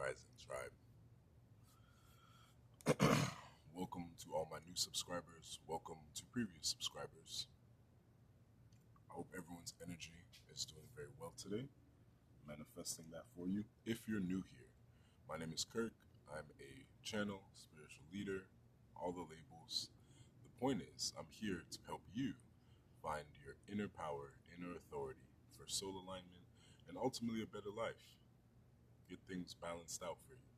Rising Tribe. Welcome to all my new subscribers. Welcome to previous subscribers. I hope everyone's energy is doing very well today. Manifesting that for you. If you're new here, my name is Kirk. I'm a channel, spiritual leader, all the labels. The point is, I'm here to help you find your inner power, inner authority for soul alignment, and ultimately a better life. Get things balanced out for you.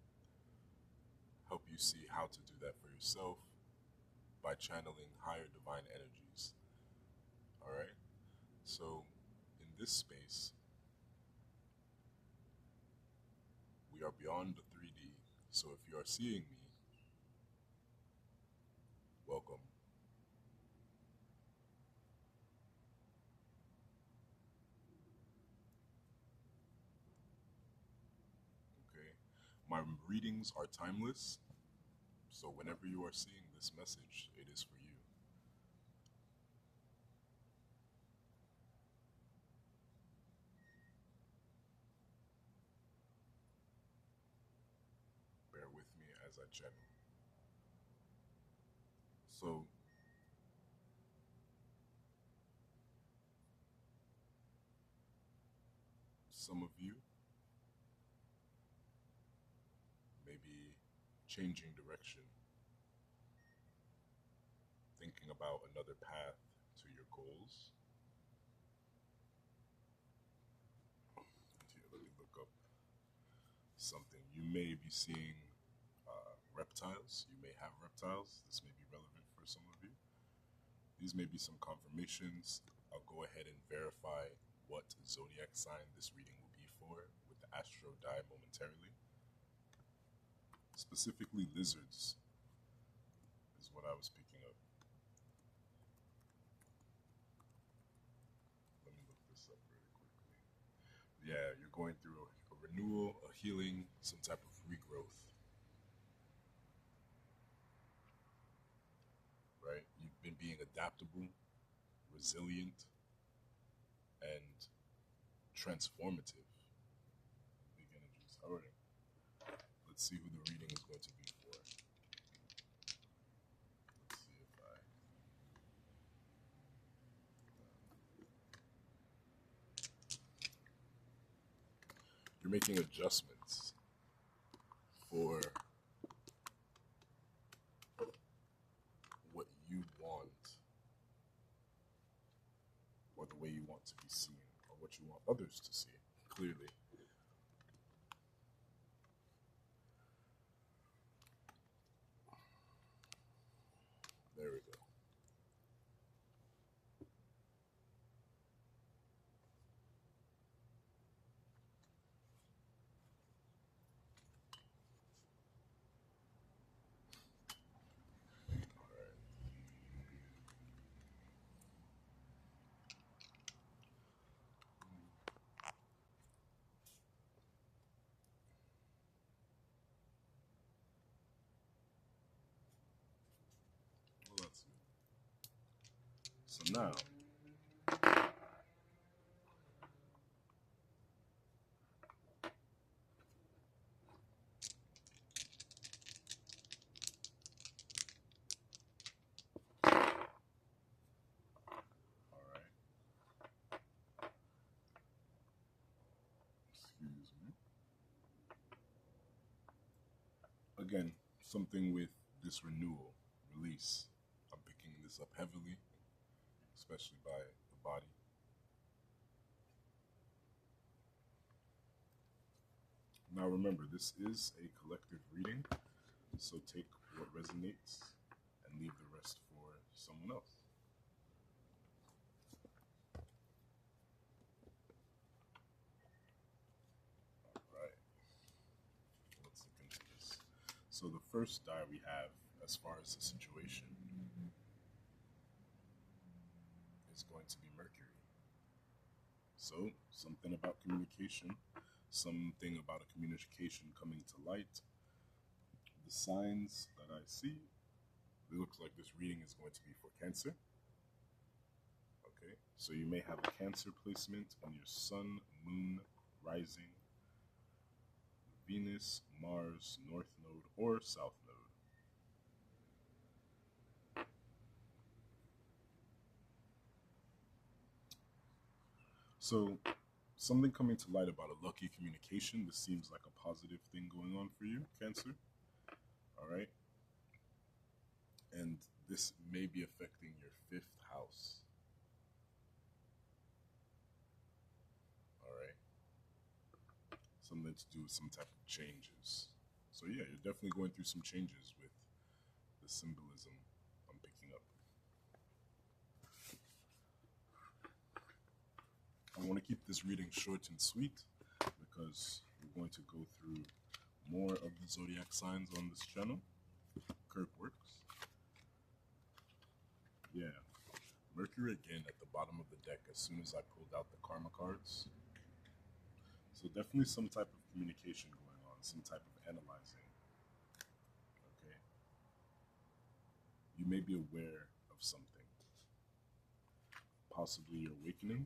Help you see how to do that for yourself by channeling higher divine energies. All right? So, in this space, we are beyond the 3D. So, if you are seeing me, welcome. Okay? My readings are timeless. So, whenever you are seeing this message, it is for you. Bear with me as I channel. So, some of you may be changing direction, thinking about another path to your goals. Here, let me look up something. You may be seeing reptiles. You may have reptiles. This may be relevant for some of you. These may be some confirmations. I'll go ahead and verify what zodiac sign this reading will be for with the astro die momentarily. Specifically, lizards is what I was picking up. Let me look this up very quickly. Yeah, you're going through a renewal, a healing, some type of regrowth. Right? You've been being adaptable, resilient, and transformative. Big energies. All right. Let's see who the reading is going to be for. Let's see if I. You're making adjustments for what you want, or the way you want to be seen, or what you want others to see. Clearly. There we go. All right. Well, that's good. So now, all right. Excuse me. Again, something with this renewal, release. I'm picking this up heavily, especially by the body. Now remember, this is a collective reading, so take what resonates and leave the rest for someone else. All right, let's look into this. So the first die we have, as far as the situation, is going to be Mercury. So something about communication, something about a communication coming to light. The signs that I see, it looks like this reading is going to be for Cancer. Okay, so you may have a Cancer placement in your sun, moon, rising, Venus, Mars, North Node, or South Node. So, something coming to light about a lucky communication. This seems like a positive thing going on for you, Cancer. All right. And this may be affecting your fifth house. All right. Something to do with some type of changes. So, yeah, you're definitely going through some changes with the symbolism I'm picking up. I want to keep this reading short and sweet because we're going to go through more of the zodiac signs on this channel. Kirk works. Yeah. Mercury again at the bottom of the deck as soon as I pulled out the karma cards. So definitely some type of communication going on, some type of analyzing. Okay. You may be aware of something. Possibly your awakening.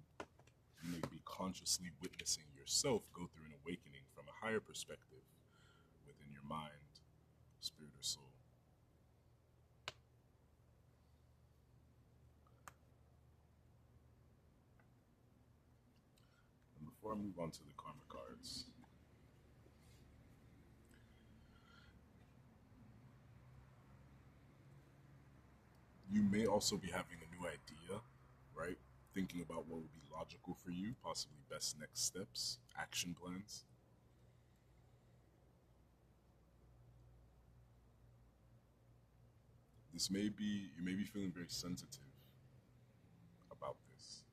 You may be consciously witnessing yourself go through an awakening from a higher perspective within your mind, spirit, or soul. And before I move on to the karma cards, you may also be having a new idea, right? Thinking about what would be logical for you, possibly best next steps, action plans. This may be, you may be feeling very sensitive about this.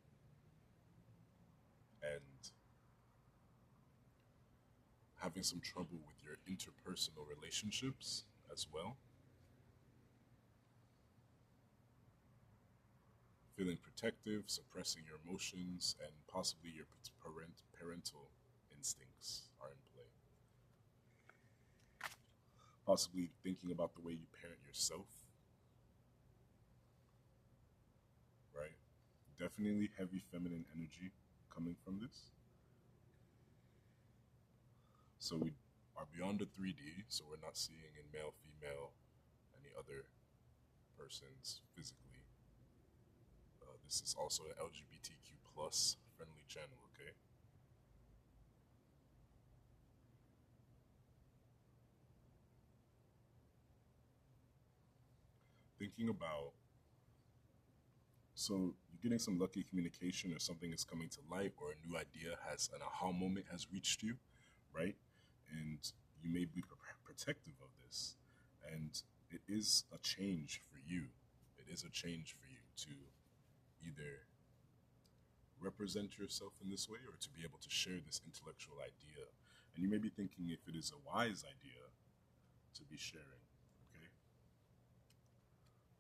And having some trouble with your interpersonal relationships as well. Feeling protective, suppressing your emotions, and possibly your parental instincts are in play. Possibly thinking about the way you parent yourself. Right? Definitely heavy feminine energy coming from this. So we are beyond the 3D, so we're not seeing in male, female, any other persons physically. This is also an LGBTQ plus friendly channel, okay? Thinking about, so you're getting some lucky communication or something is coming to light or a new idea has, an aha moment has reached you, right? And you may be protective of this. And it is a change for you. It is a change for you to either represent yourself in this way or to be able to share this intellectual idea. And you may be thinking if it is a wise idea to be sharing, okay?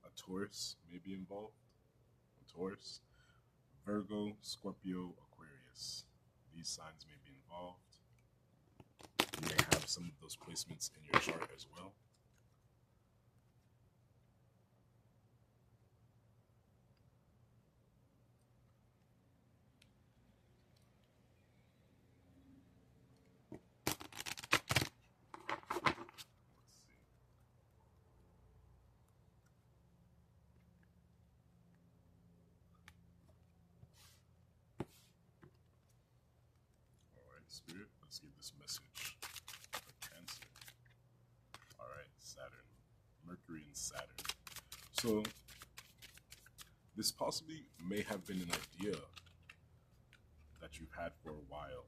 A Taurus may be involved. A Taurus, Virgo, Scorpio, Aquarius. These signs may be involved. You may have some of those placements in your chart as well. Spirit, let's give this message for Cancer. All right, Saturn, Mercury and Saturn. So this possibly may have been an idea that you've had for a while.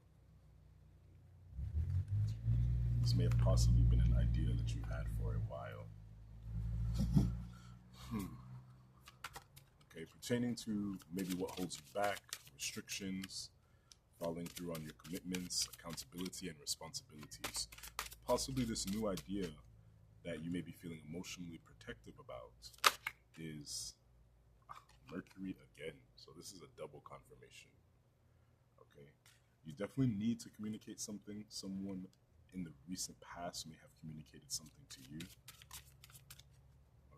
This may have possibly been an idea that you've had for a while. Okay, pertaining to maybe what holds you back, restrictions, following through on your commitments, accountability, and responsibilities. Possibly this new idea that you may be feeling emotionally protective about is Mercury again. So this is a double confirmation. Okay. You definitely need to communicate something. Someone in the recent past may have communicated something to you.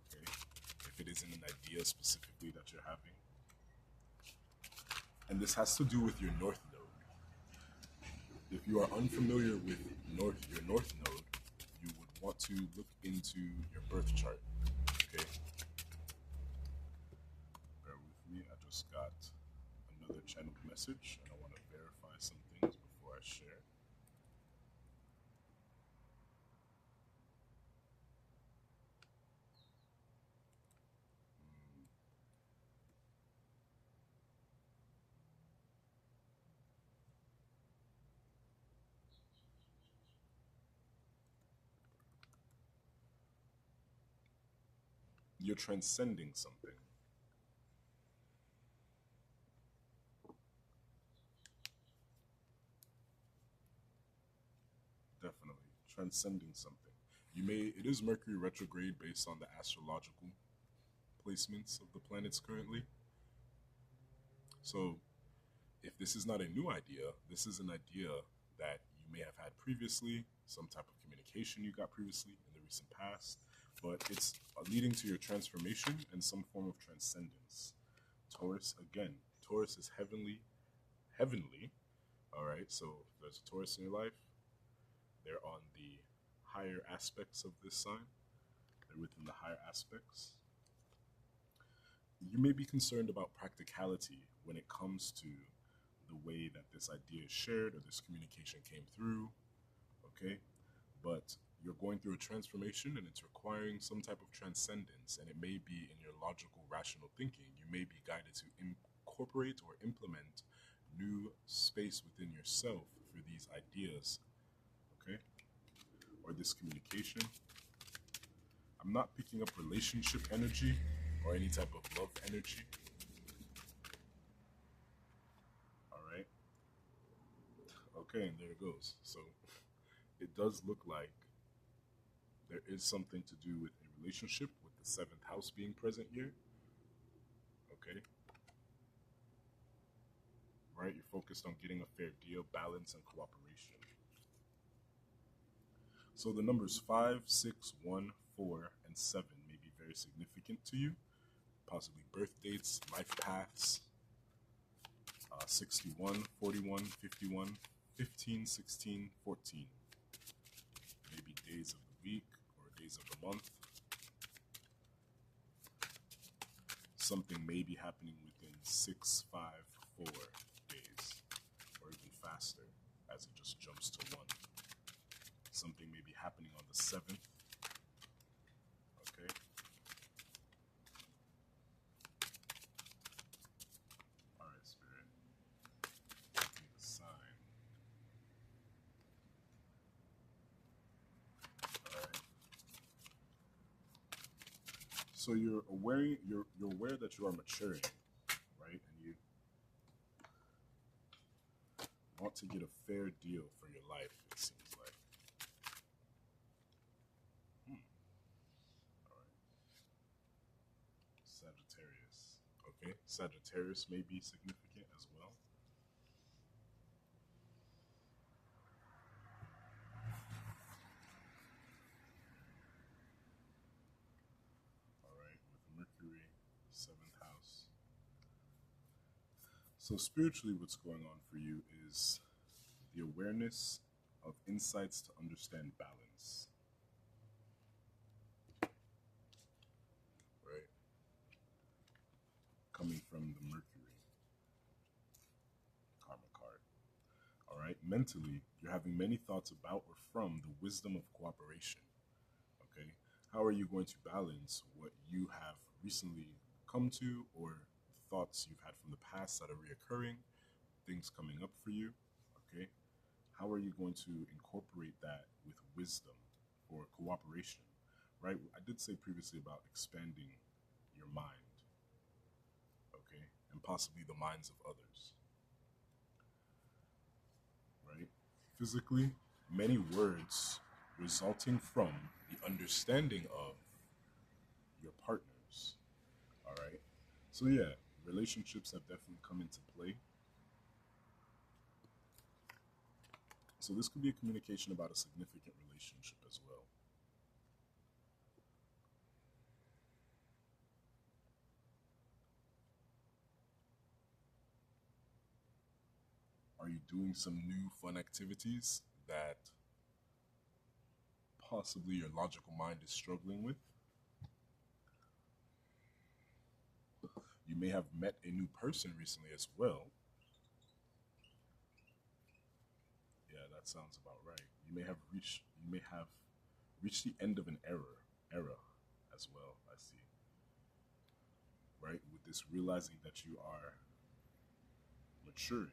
Okay. If it isn't an idea specifically that you're having. And this has to do with your North Node. If you are unfamiliar with your north node, you would want to look into your birth chart. Okay, bear with me. I just got another channeled message, and I want to verify some things before I share. You're transcending something. Definitely transcending something. It is Mercury retrograde based on the astrological placements of the planets currently. So if this is not a new idea, this is an idea that you may have had previously, some type of communication you got previously in the recent past, but it's leading to your transformation and some form of transcendence. Taurus, again, Taurus is heavenly, heavenly. All right, so if there's a Taurus in your life, they're on the higher aspects of this sign. They're within the higher aspects. You may be concerned about practicality when it comes to the way that this idea is shared or this communication came through, okay? But you're going through a transformation and it's requiring some type of transcendence, and it may be in your logical, rational thinking. You may be guided to incorporate or implement new space within yourself for these ideas, okay? Or this communication. I'm not picking up relationship energy or any type of love energy. All right. Okay, and there it goes. So it does look like there is something to do with a relationship with the seventh house being present here. Okay. Right? You're focused on getting a fair deal, balance, and cooperation. So the numbers 5, 6, 1, 4, and 7 may be very significant to you. Possibly birth dates, life paths, 61, 41, 51, 15, 16, 14. Maybe days of the week or days of the month. Something may be happening within 6, 5, 4 days, or even faster as it just jumps to 1. Something may be happening on the 7th. Okay. All right, Spirit. Give me the sign. All right. So you're aware that you are maturing, right? And you want to get a fair deal for your life, it seems like. All right. Sagittarius. Okay. Sagittarius may be significant as well. All right. With Mercury, 7th house. So spiritually, what's going on for you is the awareness of insights to understand balance. Right? Coming from the Mercury karma card. All right? Mentally, you're having many thoughts about or from the wisdom of cooperation. Okay? How are you going to balance what you have recently come to or thoughts you've had from the past that are reoccurring, things coming up for you? Okay? How are you going to incorporate that with wisdom or cooperation? Right? I did say previously about expanding your mind, okay, and possibly the minds of others. Right? Physically, many words resulting from the understanding of your partners. All right? So, yeah, relationships have definitely come into play. So, this could be a communication about a significant relationship as well. Are you doing some new fun activities that possibly your logical mind is struggling with. You may have met a new person recently as well. Yeah, that sounds about right. You may have reached the end of an era as well, I see. Right? With this realizing that you are maturing.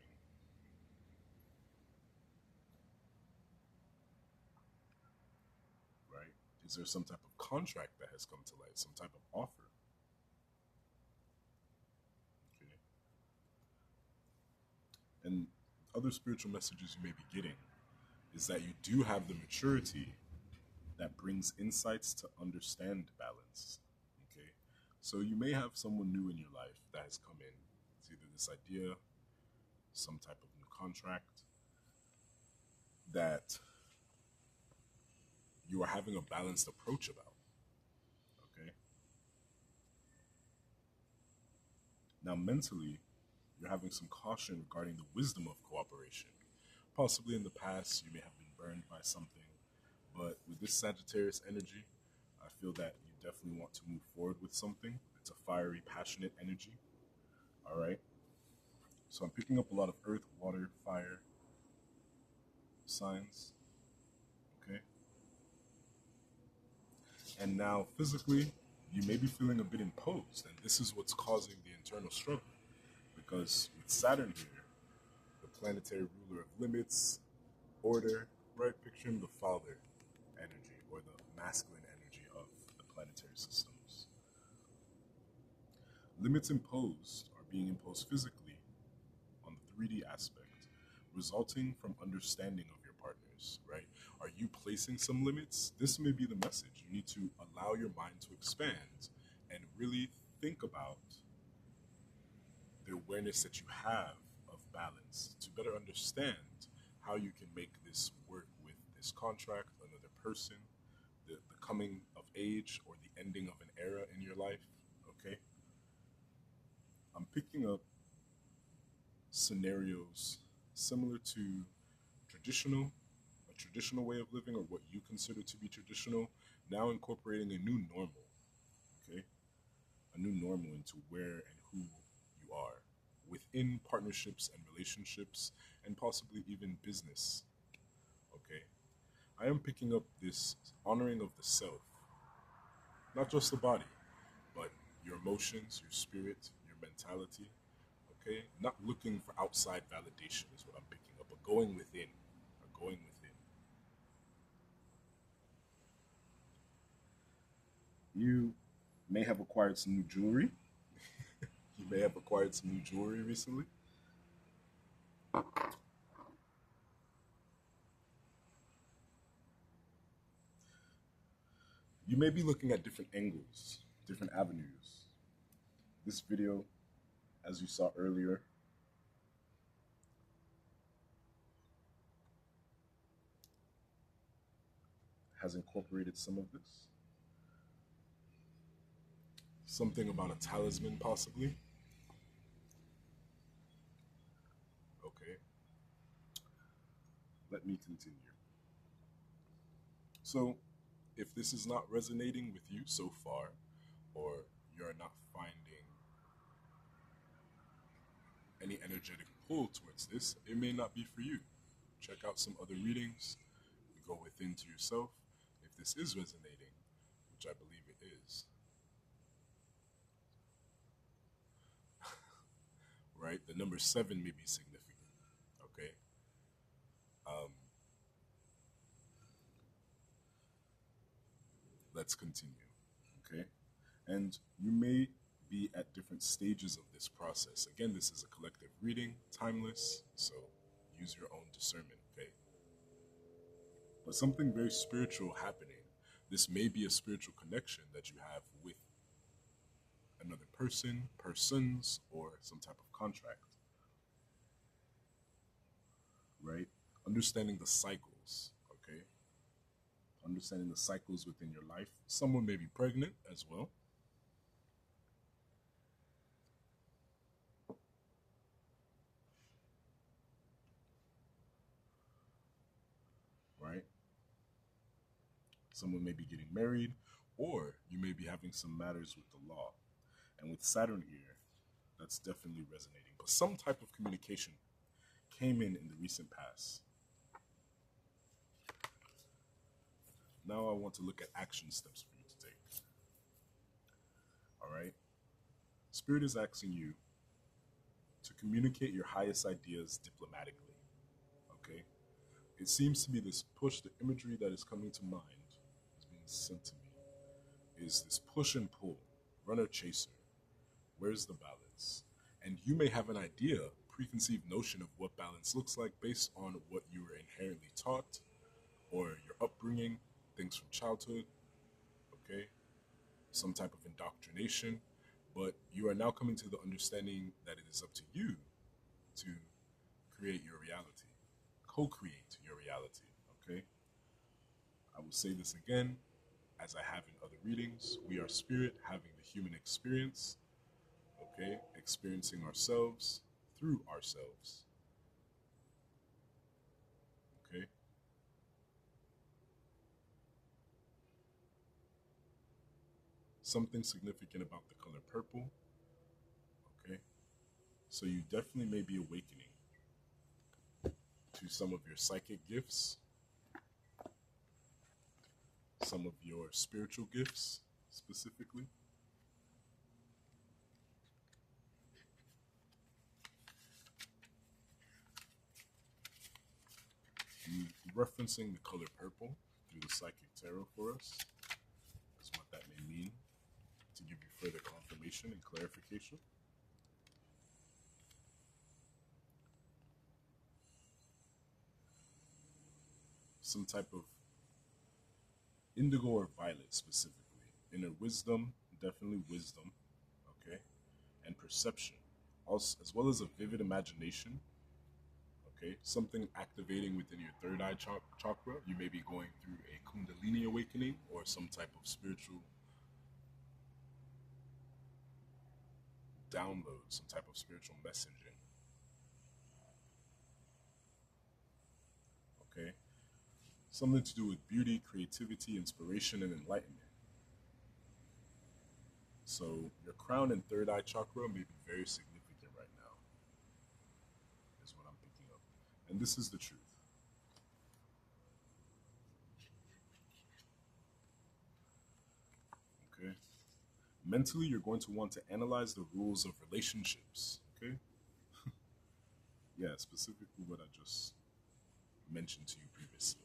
Right? Is there some type of contract that has come to light, some type of offer? Okay. And other spiritual messages you may be getting is that you do have the maturity that brings insights to understand balance. Okay. So you may have someone new in your life that has come in. It's either this idea, some type of new contract that you are having a balanced approach about. Okay. Now, mentally, you're having some caution regarding the wisdom of cooperation. Possibly in the past, you may have been burned by something, but with this Sagittarius energy, I feel that you definitely want to move forward with something. It's a fiery, passionate energy. All right. So I'm picking up a lot of earth, water, fire signs. Okay. And now, physically, you may be feeling a bit imposed, and this is what's causing the internal struggle. Because with Saturn here, the planetary ruler of limits, order, right? Picture him the father energy or the masculine energy of the planetary systems. Limits imposed are being imposed physically on the 3D aspect, resulting from understanding of your partners, right? Are you placing some limits? This may be the message. You need to allow your mind to expand and really think about the awareness that you have of balance to better understand how you can make this work with this contract, another person, the coming of age or the ending of an era in your life. Okay. I'm picking up scenarios similar to traditional, a traditional way of living or what you consider to be traditional, now incorporating a new normal. Okay. A new normal into where and who you are within partnerships and relationships and possibly even business. Okay. I am picking up this honoring of the self, not just the body, but your emotions, your spirit, your mentality. Okay. Not looking for outside validation is what I'm picking up, but going within, or going within. You may have acquired some new jewelry. You may have acquired some new jewelry recently. You may be looking at different angles, different avenues. This video, as you saw earlier, has incorporated some of this. Something about a talisman, possibly. Okay, let me continue. So, if this is not resonating with you so far, or you're not finding any energetic pull towards this, it may not be for you. Check out some other readings, go within to yourself. If this is resonating, which I believe it is, right? The number 7 may be significant, okay? Um, let's continue, okay? And you may be at different stages of this process. Again, this is a collective reading, timeless, so use your own discernment, okay? But something very spiritual happening. This may be a spiritual connection that you have with another person, persons, or some type of contract, right? Understanding the cycles, okay? Understanding the cycles within your life. Someone may be pregnant as well. Right? Someone may be getting married, or you may be having some matters with the law. And with Saturn here, that's definitely resonating. But some type of communication came in the recent past. Now I want to look at action steps for you to take. All right? Spirit is asking you to communicate your highest ideas diplomatically. Okay? It seems to be this push, the imagery that is coming to mind, is being sent to me, is this push and pull, runner chaser. Where's the balance? And you may have an idea, preconceived notion of what balance looks like based on what you were inherently taught or your upbringing, things from childhood, okay? Some type of indoctrination. But you are now coming to the understanding that it is up to you to create your reality, co-create your reality, okay? I will say this again, as I have in other readings. We are spirit having the human experience, okay? Experiencing ourselves through ourselves, okay? Something significant about the color purple, okay? So you definitely may be awakening to some of your psychic gifts, some of your spiritual gifts specifically. I'm referencing the color purple through the psychic tarot for us, is what that may mean, to give you further confirmation and clarification. Some type of indigo or violet specifically. Inner wisdom, definitely wisdom, okay? And perception, also, as well as a vivid imagination, okay? Something activating within your third eye chakra. You may be going through a Kundalini awakening or some type of spiritual download, some type of spiritual messaging, okay? Something to do with beauty, creativity, inspiration, and enlightenment. So your crown and third eye chakra may be very significant right now, is what I'm picking up. And this is the truth. Okay? Mentally, you're going to want to analyze the rules of relationships. Okay? Yeah, specifically what I just mentioned to you previously.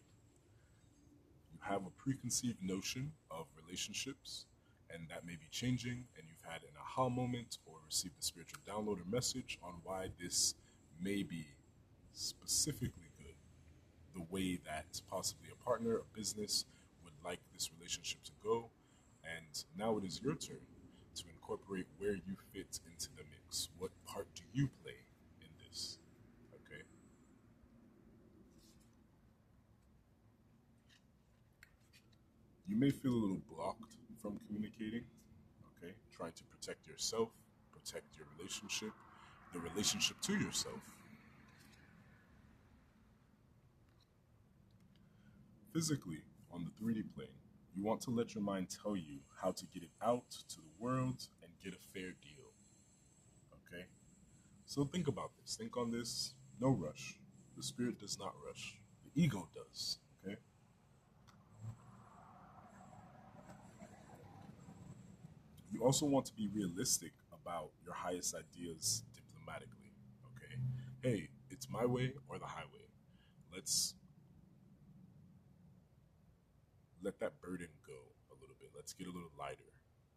You have a preconceived notion of relationships, and that may be changing, and you've had an aha moment or received a spiritual download or message on why this may be specifically good, the way that possibly a partner, a business would like this relationship to go. And now it is your turn to incorporate where you fit into the mix. What part do you play in this? Okay. You may feel a little blocked from communicating, okay? Trying to protect yourself, protect your relationship, the relationship to yourself. Physically, on the 3D plane, you want to let your mind tell you how to get it out to the world and get a fair deal, okay? So think about this. Think on this. No rush. The spirit does not rush. The ego does, okay? You also want to be realistic about your highest ideas diplomatically, okay? Hey, it's my way or the highway. Let's let that burden go a little bit. Let's get a little lighter,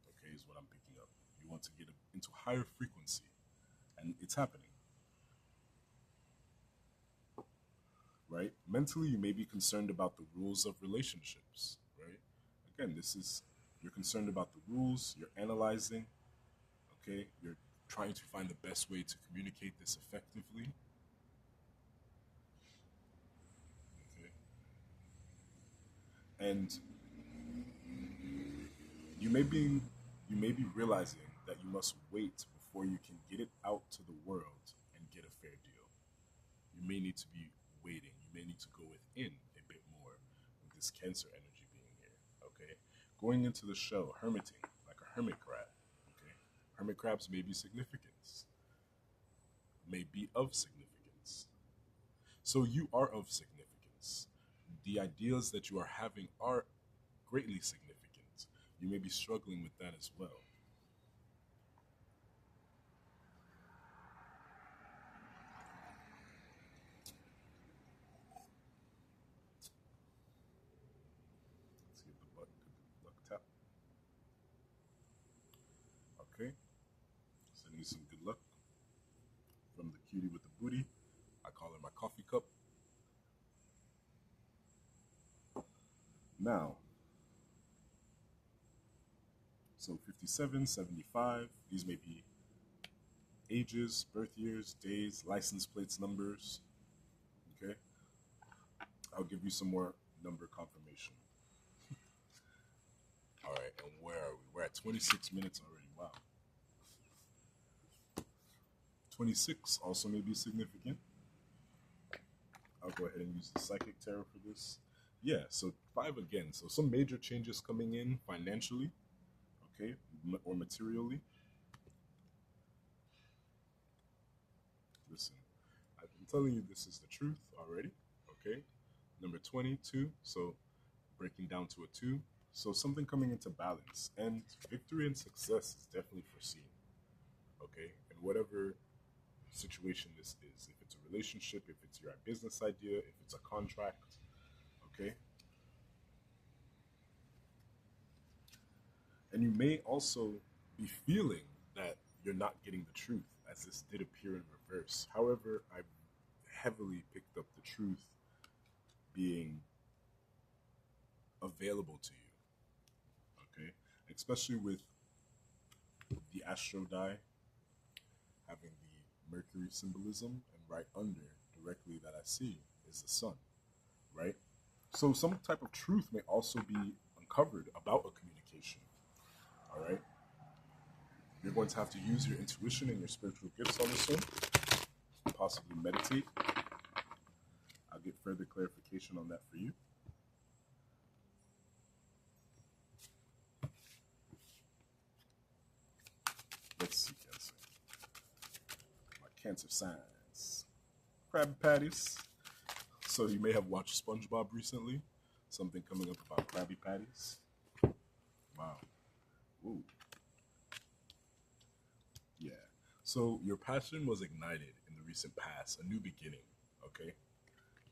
okay, is what I'm picking up. You want to get into higher frequency, and it's happening, right? Mentally, you may be concerned about the rules of relationships, right? Again, this is, you're concerned about the rules, you're analyzing, okay? You're trying to find the best way to communicate this effectively, okay? And you may be realizing that you must wait before you can get it out to the world and get a fair deal. You may need to be waiting. You may need to go within a bit more with this Cancer energy being here. Going into the shell, hermiting, like a hermit crab. Okay, hermit crabs may be significance, may be of significance. So you are of significance. The ideas that you are having are greatly significant. You may be struggling with that as well. Let's give the butt a good luck tap. Okay, sending you some good luck from the cutie with the booty. I call her my coffee cup. Now, so 57, 75, these may be ages, birth years, days, license plates, numbers. Okay, I'll give you some more number confirmation. All right, and where are we? We're at 26 minutes already. Wow. 26 also may be significant. I'll go ahead and use the psychic tarot for this. Yeah, so 5 again. So some major changes coming in financially, okay, or materially. Listen, I'm telling you this is the truth already, okay? Number 22, so breaking down to a 2. So something coming into balance. And victory and success is definitely foreseen, okay? And whatever situation this is, if it's a relationship, if it's your business idea, if it's a contract, okay? And you may also be feeling that you're not getting the truth, as this did appear in reverse. However, I heavily picked up the truth being available to you, okay? Especially with the astro die having the Mercury symbolism, and right under, directly that I see, is the sun, right? So some type of truth may also be uncovered about a communication, all right? You're going to have to use your intuition and your spiritual gifts on this one, possibly meditate. I'll get further clarification on that for you. Let's see, Cancer. My Cancer signs. Krabby Patties. So you may have watched SpongeBob recently. Something coming up about Krabby Patties. Wow. Ooh. Yeah. So your passion was ignited in the recent past, a new beginning, okay?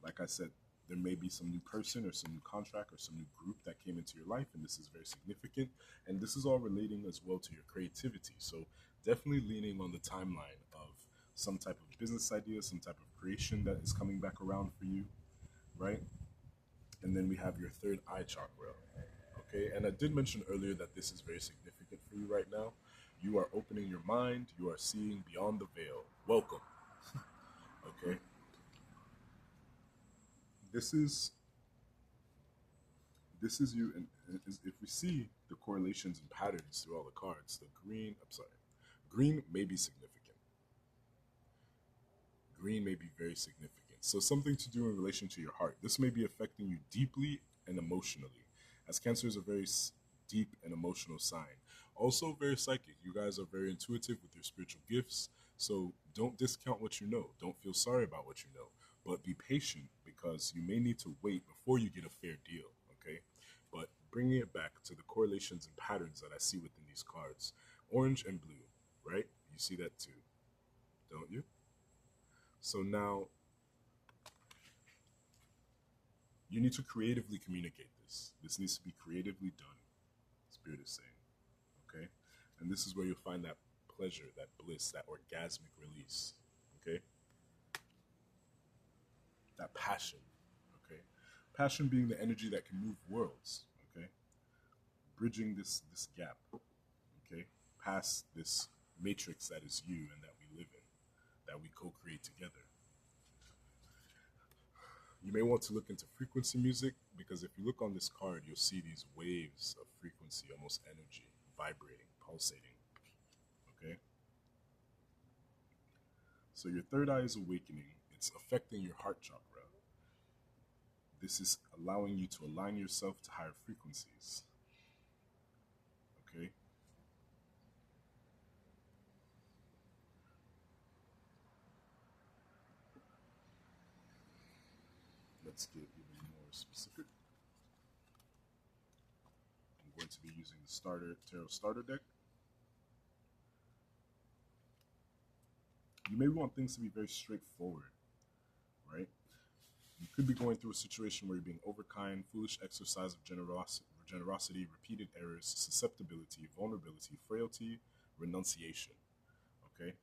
Like I said, there may be some new person or some new contract or some new group that came into your life, and this is very significant. And this is all relating as well to your creativity. So definitely leaning on the timeline of some type of business idea, some type of creation that is coming back around for you, right? And then we have your third eye chakra, okay? And I did mention earlier that this is very significant for you right now. You are opening your mind, you are seeing beyond the veil. Welcome, okay? This is you, and if we see the correlations and patterns through all the cards, the green, I'm sorry, green may be significant. Green may be very significant. So something to do in relation to your heart. This may be affecting you deeply and emotionally, as Cancer is a very deep and emotional sign. Also very psychic. You guys are very intuitive with your spiritual gifts. So don't discount what you know. Don't feel sorry about what you know. But be patient, because you may need to wait before you get a fair deal, okay? But bringing it back to the correlations and patterns that I see within these cards. Orange and blue, right? You see that too, don't you? So now you need to creatively communicate this. This needs to be creatively done, Spirit is saying, okay? And this is where you'll find that pleasure, that bliss, that orgasmic release, okay? That passion, okay? Passion being the energy that can move worlds, okay? Bridging this gap, okay? Past this matrix that is you and that we live in, that we co-create together. You may want to look into frequency music, because if you look on this card, you'll see these waves of frequency, almost energy, vibrating, pulsating, okay? So your third eye is awakening. It's affecting your heart chakra. This is allowing you to align yourself to higher frequencies. let's get even more specific. I'm going to be using the Tarot Starter deck. You may want things to be very straightforward, right? You could be going through a situation where you're being overkind, foolish exercise of generosity, repeated errors, susceptibility, vulnerability, frailty, renunciation. Okay?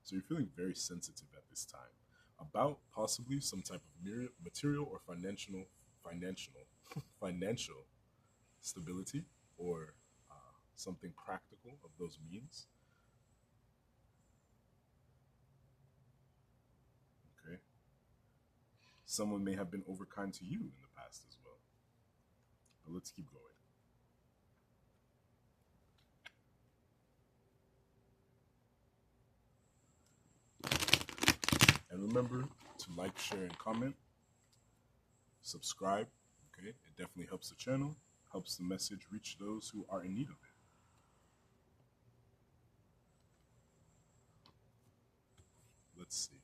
So you're feeling very sensitive at this time about possibly some type of material or financial stability, or something practical of those means. Okay? Someone may have been overkind to you in the past as well. But let's keep going. And remember to like, share, and comment. Subscribe. Okay? It definitely helps the channel, helps the message reach those who are in need of it. Let's see.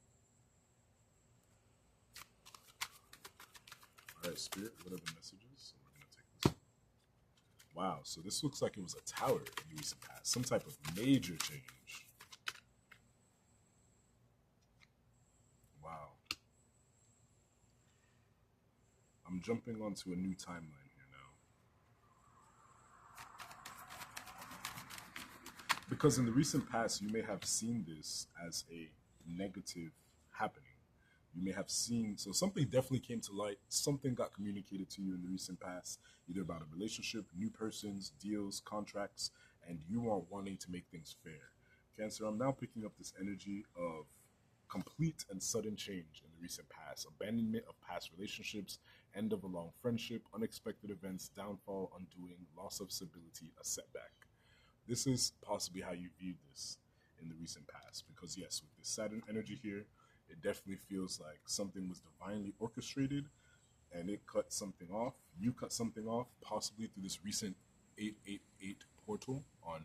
All right, Spirit, what are the messages? We're going to take this one. Wow, so this looks like it was a tower in the recent past. Some type of major change. Wow. I'm jumping onto a new timeline here now. Because in the recent past, you may have seen this as a negative happening. You may have seen, so something definitely came to light, something got communicated to you in the recent past, either about a relationship, new persons, deals, contracts, and you are wanting to make things fair. Cancer, I'm now picking up this energy of complete and sudden change in the recent past, abandonment of past relationships, end of a long friendship, unexpected events, downfall, undoing, loss of stability, a setback. This is possibly how you viewed this in the recent past, because yes, with this Saturn energy here, it definitely feels like something was divinely orchestrated and it cut something off. You cut something off, possibly through this recent 888 portal on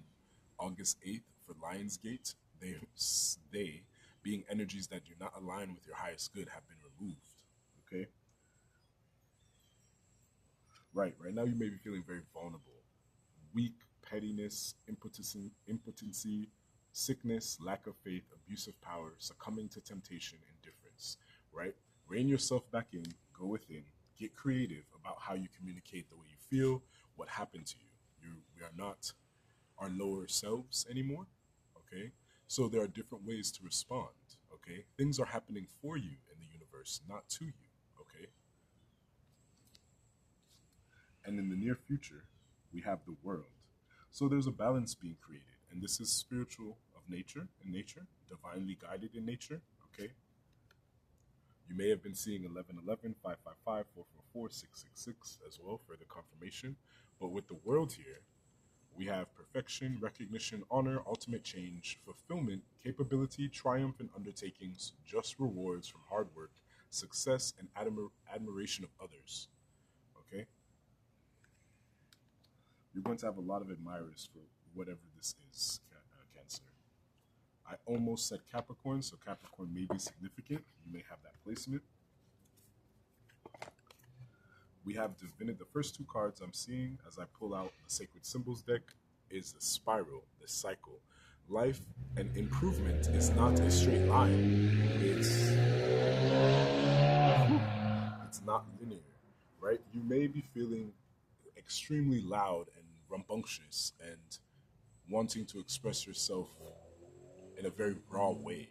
August 8th for Lionsgate. They, being energies that do not align with your highest good, have been removed. Okay? Right now you may be feeling very vulnerable, weak, pettiness, impotency, sickness, lack of faith, abuse of power, succumbing to temptation, indifference, right? Rein yourself back in, go within, get creative about how you communicate the way you feel, what happened to you. We are not our lower selves anymore, okay? So there are different ways to respond, okay? Things are happening for you in the universe, not to you, okay? And in the near future, we have the world. So there's a balance being created, and this is spiritual of nature, in nature, divinely guided in nature, okay? You may have been seeing 1111, 555, 444, 666 as well for the confirmation. But with the world here, we have perfection, recognition, honor, ultimate change, fulfillment, capability, triumph in undertakings, just rewards from hard work, success, and admiration of others, okay? You're going to have a lot of admirers for whatever this is, Cancer. I almost said Capricorn, so Capricorn may be significant. You may have that placement. We have Divinity. The first two cards I'm seeing as I pull out the Sacred Symbols deck is the spiral, the cycle. Life and improvement is not a straight line. It's not linear, right? You may be feeling extremely loud and rambunctious and wanting to express yourself in a very raw way,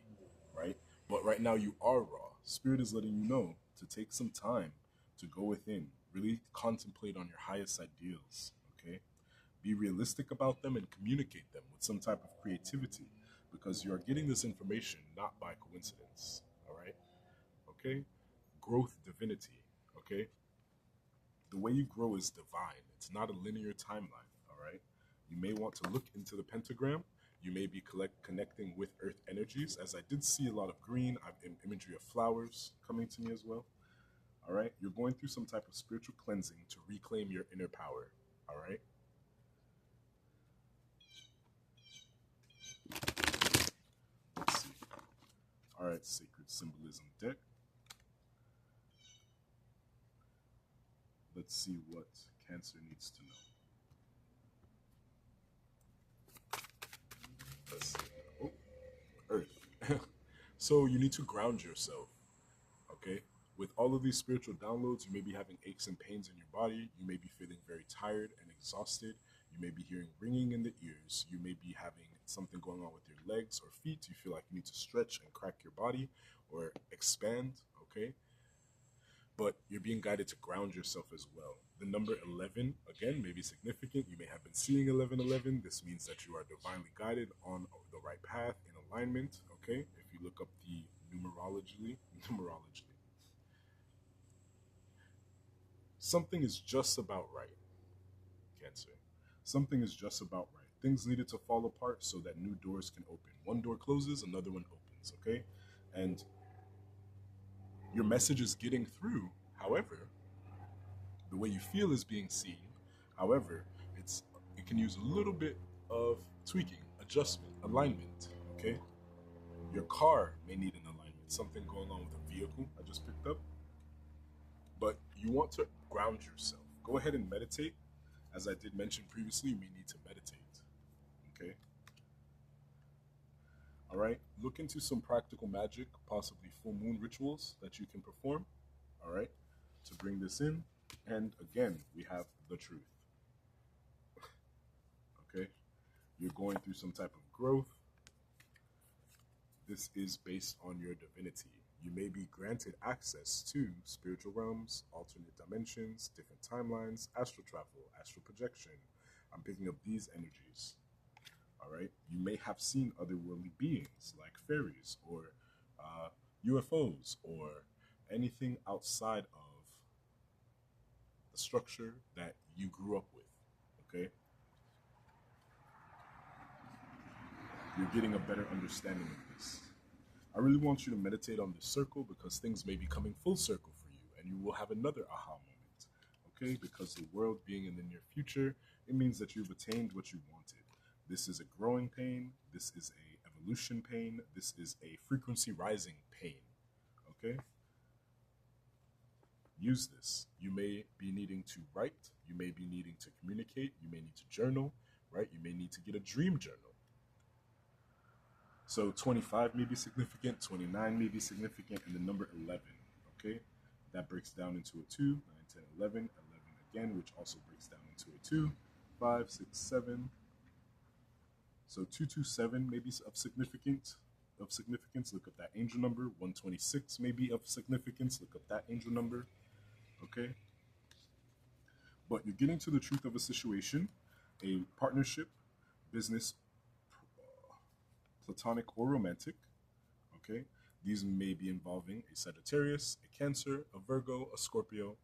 right? But right now you are raw. Spirit is letting you know to take some time to go within, really contemplate on your highest ideals, okay? Be realistic about them and communicate them with some type of creativity, because you are getting this information not by coincidence, all right? Okay? Growth, divinity, okay? The way you grow is divine. It's not a linear timeline, all right? You may want to look into the pentagram. You may be connecting with earth energies, as I did see a lot of green. I have imagery of flowers coming to me as well, all right? You're going through some type of spiritual cleansing to reclaim your inner power, all right? Let's see. All right, Sacred Symbolism deck. Let's see what Cancer needs to know. Let's see. Oh, Earth. So you need to ground yourself, okay? With all of these spiritual downloads, you may be having aches and pains in your body. You may be feeling very tired and exhausted. You may be hearing ringing in the ears. You may be having something going on with your legs or feet. You feel like you need to stretch and crack your body or expand, okay? But you're being guided to ground yourself as well. The number 11, again, may be significant. You may have been seeing 1111. This means that you are divinely guided on the right path in alignment, okay? If you look up the numerology, something is just about right, Cancer. Something is just about right. Things needed to fall apart so that new doors can open. One door closes, another one opens, okay? And your message is getting through. However, the way you feel is being seen. However, it can use a little bit of tweaking, adjustment, alignment, okay? Your car may need an alignment, something going on with a vehicle I just picked up. But you want to ground yourself. Go ahead and meditate. As I did mention previously, we need to meditate. Okay? All right? Look into some practical magic, possibly full moon rituals that you can perform. All right? To bring this in. And again, we have the truth. Okay? You're going through some type of growth. This is based on your divinity. You may be granted access to spiritual realms, alternate dimensions, different timelines, astral travel, astral projection. I'm picking up these energies. All right. You may have seen otherworldly beings like fairies or UFOs or anything outside of the structure that you grew up with. Okay. You're getting a better understanding of this. I really want you to meditate on this circle because things may be coming full circle for you and you will have another aha moment. Okay? Because the world being in the near future, it means that you've attained what you wanted. This is a growing pain. This is a evolution pain. This is a frequency rising pain. Okay? Use this. You may be needing to write. You may be needing to communicate. You may need to journal, right? You may need to get a dream journal. So 25 may be significant, 29 may be significant, and the number 11, okay? That breaks down into a 2, 9, 10, 11, 11 again, which also breaks down into a 2, 5, 6, 7. So 227 may be of significance. Look up that angel number. 126 may be of significance. Look up that angel number, okay? But you're getting to the truth of a situation, a partnership, business, platonic or romantic, okay? These may be involving a Sagittarius, a Cancer, a Virgo, a Scorpio,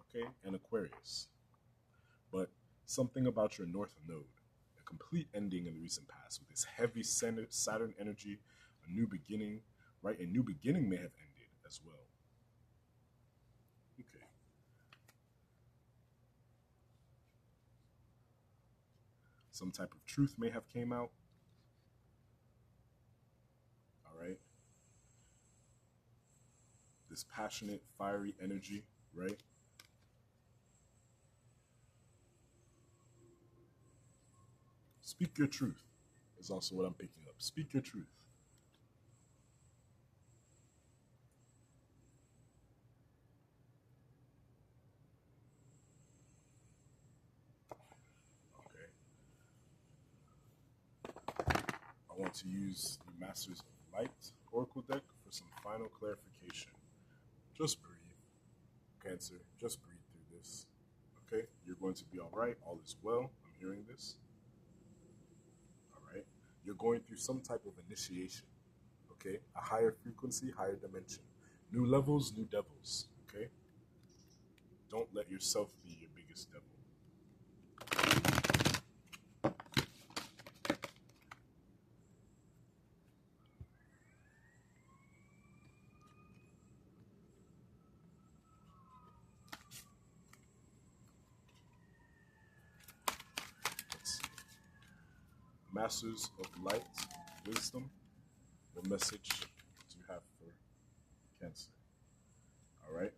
okay, and Aquarius. But something about your North Node, a complete ending in the recent past with this heavy Saturn energy, a new beginning, right? A new beginning may have ended as well. Okay. Some type of truth may have came out. Right? This passionate, fiery energy, right? Speak your truth is also what I'm picking up. Speak your truth. Okay. I want to use the Masters of Light Oracle deck for some final clarification. Just breathe, Cancer. Just breathe through this. Okay? You're going to be all right. All is well. I'm hearing this. All right? You're going through some type of initiation. Okay? A higher frequency, higher dimension. New levels, new devils. Okay? Don't let yourself be your biggest devil. Masters of Light, Wisdom, what message do you have for Cancer? All right.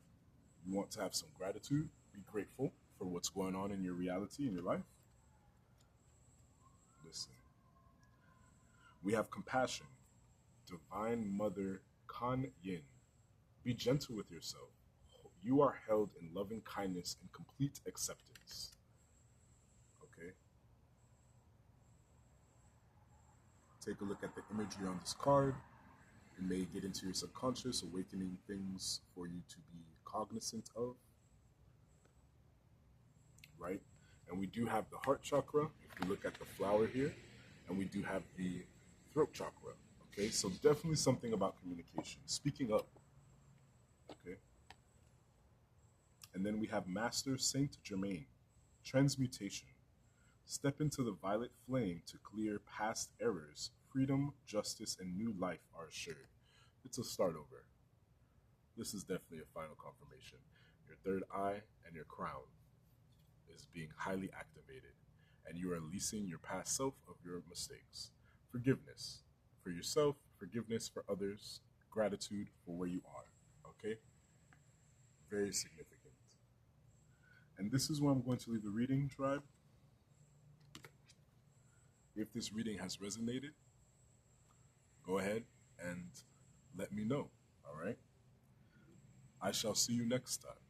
You want to have some gratitude be grateful for what's going on in your reality, in your life. Listen, we have compassion. Divine Mother Kan Yin. Be gentle with yourself. You are held in loving kindness and complete acceptance. Okay? Take a look at the imagery on this card. It may get into your subconscious, awakening things for you to be cognizant of. Right? And we do have the heart chakra, if you look at the flower here, and we do have the throat chakra. Okay, so definitely something about communication, speaking up. Okay. And then we have Master Saint Germain, transmutation. Step into the violet flame to clear past errors. Freedom, justice, and new life are assured. It's a start over. This is definitely a final confirmation. Your third eye and your crown is being highly activated, and you are releasing your past self of your mistakes. Forgiveness for yourself, forgiveness for others, gratitude for where you are. Okay? Very significant. And this is where I'm going to leave the reading, tribe. If this reading has resonated, go ahead and let me know. All right? I shall see you next time.